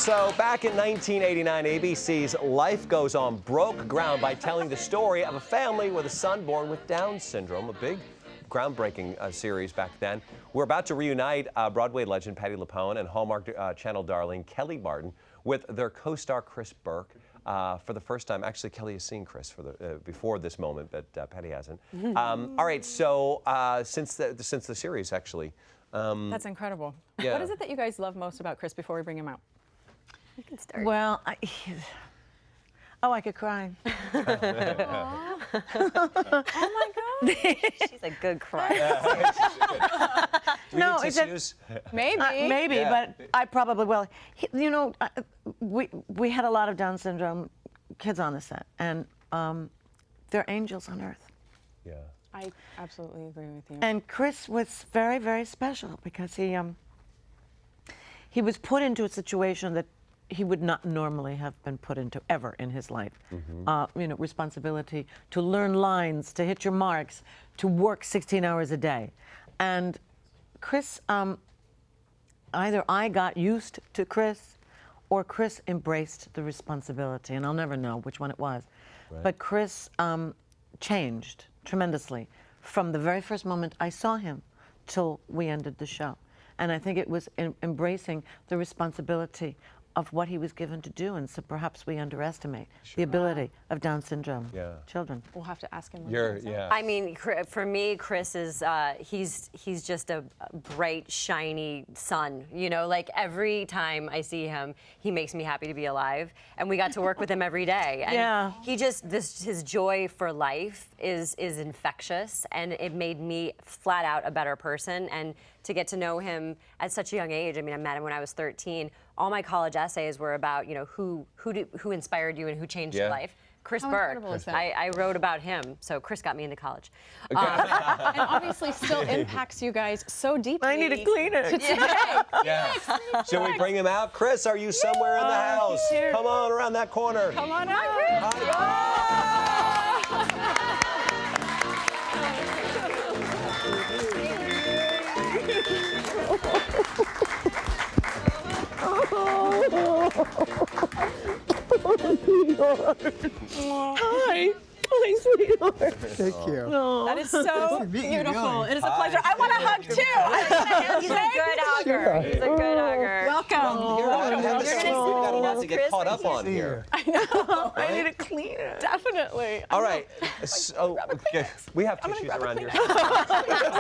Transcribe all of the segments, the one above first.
So back in 1989, ABC's Life Goes On broke ground by telling the story of a family with a son born with Down syndrome, a big groundbreaking series back then. We're about to reunite Broadway legend Patti LuPone and Hallmark Channel darling Kellie Martin with their co-star Chris Burke. For the first time. Actually, Kellie has seen Chris for the, before this moment, but Patti hasn't. All right, so since the series, actually. That's incredible. Yeah. What is it that you guys love most about Chris before we bring him out? You can start. Well, I could cry. Oh my God. She's a good crier. No, it's tissues? Maybe. maybe, Yeah. but I probably will. You know, we had a lot of Down syndrome kids on the set, and they're angels on earth. Yeah. I absolutely agree with you. And Chris was very, very special because he was put into a situation that he would not normally have been put into ever in his life. You know, responsibility to learn lines, to hit your marks, to work 16 hours a day. And Chris, either I got used to Chris or Chris embraced the responsibility, and I'll never know which one it was. Right. But Chris changed tremendously from the very first moment I saw him till we ended the show. And I think it was embracing the responsibility of what he was given to do, and so perhaps we underestimate the ability of Down syndrome children. We'll have to ask him. I mean, for me, Chris is, he's just a bright, shiny sun. You know, like every time I see him, he makes me happy to be alive. And we got to work with him every day. And he just, his joy for life is infectious, and it made me flat out a better person. And to get to know him at such a young age, I mean, I met him when I was 13. All my college essays were about, you know, who inspired you and who changed your life. Chris Burke. I wrote about him, so Chris got me into college. And obviously still impacts you guys so deeply. I need a Kleenex. Today. Yeah. Shall we bring him out? Chris, are you somewhere in the house? Come on around that corner. Come on out, Chris. Hi. Hi, sweetheart. Thank you. That is so beautiful. It is a pleasure. I want a hug too. He's a good hugger. He's a good hugger. Welcome. We've got a lot to Chris, get caught up on here. I know. I need a cleaner. Definitely. All right. So, we have tissues around here.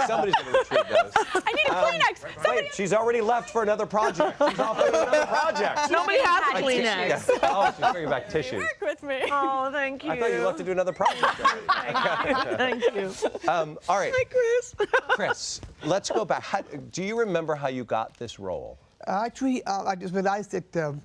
Somebody's going to retrieve those. I need a Kleenex. Wait, she's already left for another project. She's off on another project. Nobody has a Tissues. Kleenex. Yeah. Oh, she's bringing back tissues. Work with me. Oh, thank you. I thought you left to do another project already. Thank you. All right. Hi, Chris. Chris, let's go back. Do you remember how you got this role? Actually, I just realized that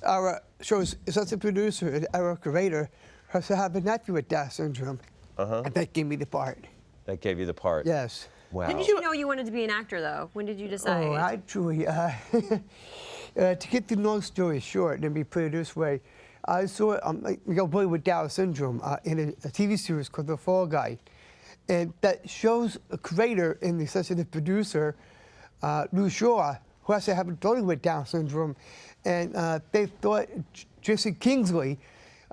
our show's assistant producer and our creator has to have a nephew with Down syndrome. And that gave me the part. That gave you the part? Yes. Wow. When did you know you wanted to be an actor, though? When did you decide? Oh, actually, to get the long story short, let me put it this way. I saw a boy with Down syndrome in a TV series called The Fall Guy. And that shows a creator and the assistant producer, Lou Shaw, who has to have a daughter with Down syndrome. And they thought Jesse Kingsley,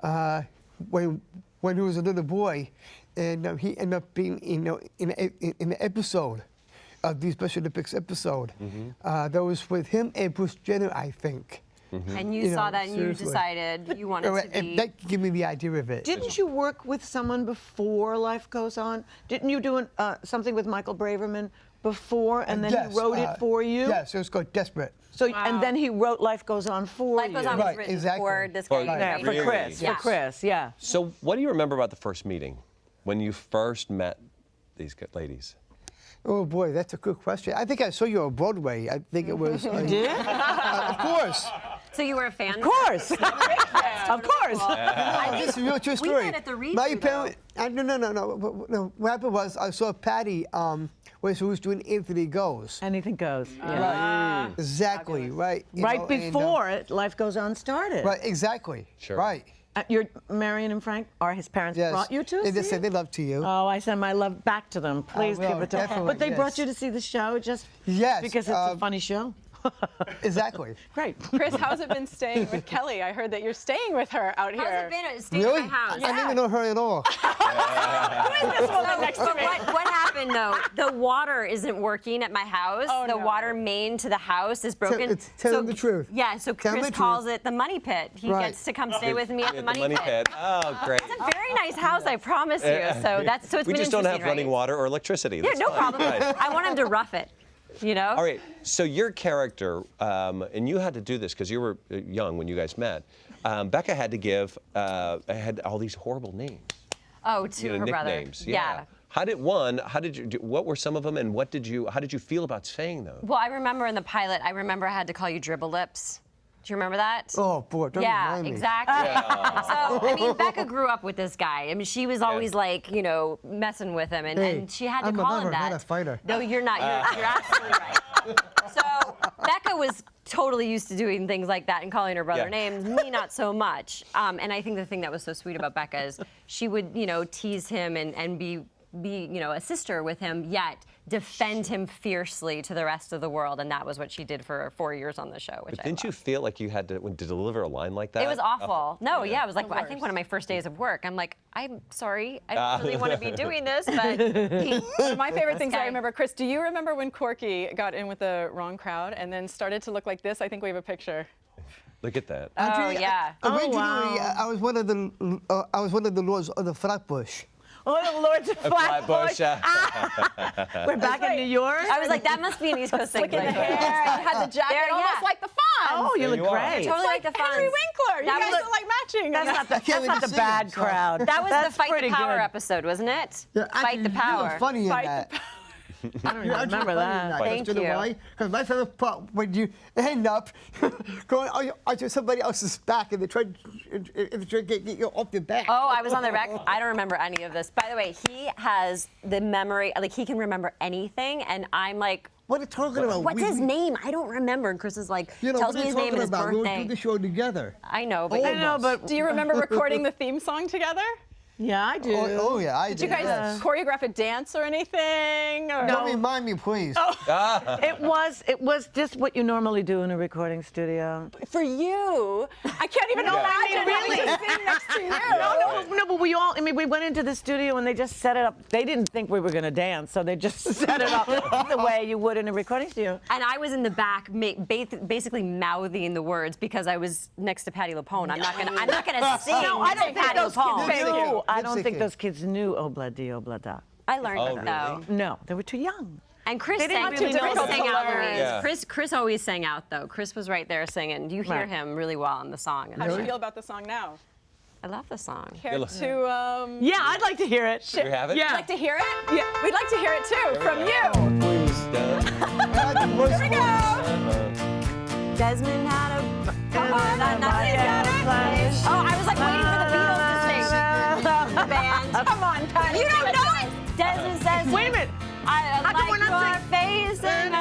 when he was a little boy, and he ended up being, in an episode of the Special Olympics episode. That was with him and Bruce Jenner, I think. And you saw that and you decided you wanted to be... And that gave me the idea of it. Didn't you work with someone before Life Goes On? Didn't you do something with Michael Braverman before, and then he wrote it for you? Yes, it was called Desperate. So, and then he wrote Life Goes On for Life you. Goes On was written for this guy. Yeah, for Really? Chris. Yeah. For Chris, yeah. So what do you remember about the first meeting when you first met these ladies? Oh boy, that's a good question. I think I saw you on Broadway. I think it was. You did? Of course. So you were a fan? Of course. Of course. This is a real true story. met at the read-through, My parents. No. What happened was I saw Patti who was doing Anthony Goes. Anything goes. Yeah. Right. Exactly. Right. You Right know, before Life Goes On started. Right. Exactly. Sure. Right. Your Marion and Frank, or his parents Yes. brought you to They see just said it? they love to you. Oh, I send my love back to them. Please will, give it to them. definitely, But they brought yes. you to see the show just Yes, because it's a funny show. Exactly. Great. Chris, how's it been staying with Kellie? I heard that you're staying with her out here. How's it been? Staying Really? at my house. I didn't even know her at all. Who is this woman next to But me? what happened though? The water isn't working at my house. Oh, the no. water main to the house is broken. Tell him the truth. Yeah, so Tell him Chris the calls truth. it the money pit. He Right. gets to come stay with me at the At money, pit. Oh, great. It's a very nice house, I promise you. So it's We been just don't have interesting, running right? water or electricity. Yeah, That's no fine. problem. Right. I want him to rough it. You know? All right, so your character, and you had to do this because you were young when you guys met. Becca had to give, had all these horrible names. Oh, to her brother. Nicknames. Yeah. How did you do, what were some of them, and how did you feel about saying those? Well, I remember in the pilot, I had to call you Dribble Lips. Do you remember that? Oh, boy, don't Yeah, remind me. exactly. So, I mean, Becca grew up with this guy. I mean, she was always like, you know, messing with him, and, Hey, and she had to I'm a call lover, him that. not a fighter. No, you're not. You're absolutely right. So, Becca was totally used to doing things like that and calling her brother Yeah. names. Me, not so much. And I think the thing that was so sweet about Becca is she would, you know, tease him and be, you know, a sister with him, yet defend him fiercely to the rest of the world, and that was what she did for 4 years on the show, which But I didn't you loved. feel like you had to deliver a line like that? It was awful. No, yeah, it was like, The I think worst. one of my first days of work. I'm like, I'm sorry, I don't really want to be doing this, but One of my favorite things guy. I remember, Chris, do you remember when Corky got in with the wrong crowd and then started to look like this? I think we have a picture. Look at that. oh yeah. Originally, wow. I was one of the lords of the Flatbush. Oh, the Lord's Flatbush. We're back in New York. I was like, that must be an East Coast thing. Look at the Like, hair, and you had the jacket, There, almost yeah. like the Fonz. Oh, you There look you are. great. Totally like the Fonz. Henry Winkler. You That guys was- are like matching. That's not the, can't that's not even the sing bad it, so- crowd. That was That's the Fight the pretty Power good. episode, wasn't it? Yeah, Fight actually, the You Power. were funny in Fight that. the I don't even remember that. Thank you know you. why? Because my favorite part when you end up going onto somebody else's back and they try to get you off your back. Oh, I was on the wreck. I don't remember any of this. By the way, he has the memory, like he can remember anything, and I'm like, What are you talking about? what's his name? I don't remember. And Chris is like, You know, tells what me are his you name and talking his about? birthday. We'll do the show together. I know, but I know, but Do you remember recording the theme song together? yeah, I do. Oh, yeah, I Did you guys choreograph a dance or anything? Or? Don't remind me, please. It was just what you normally do in a recording studio. For you, I can't even imagine really. having to sing next to you. No, but we all, I mean, we went into the studio and they just set it up. They didn't think we were going to dance, so they just set it up the way you would in a recording studio. And I was in the back, basically mouthing the words because I was next to Patti LuPone. I'm not gonna sing. No, I don't think Patti those LuPone. kids knew. I don't Lip think syncing. those kids knew Obla Di Obla Da. I learned Oh, it though. No, they were too young. And Chris They didn't sang, really know Chris that. sang out, to learn. Louise. Yeah. Chris always sang out though. Chris was right there singing. You hear Right. him really well in the song. How do you feel about the song now? I love the song. Care look. to Yeah, I'd like to hear it. Do you have it? Yeah. like to hear it? Yeah, we'd like to hear it too from you. Here Here we go. Desmond had a. Come on, nothing got it. Oh, I was like waiting for the Beatles to sing. The band. Come on, Patty. You don't know it. Desmond says. Wait a minute. I How come we're like not your face and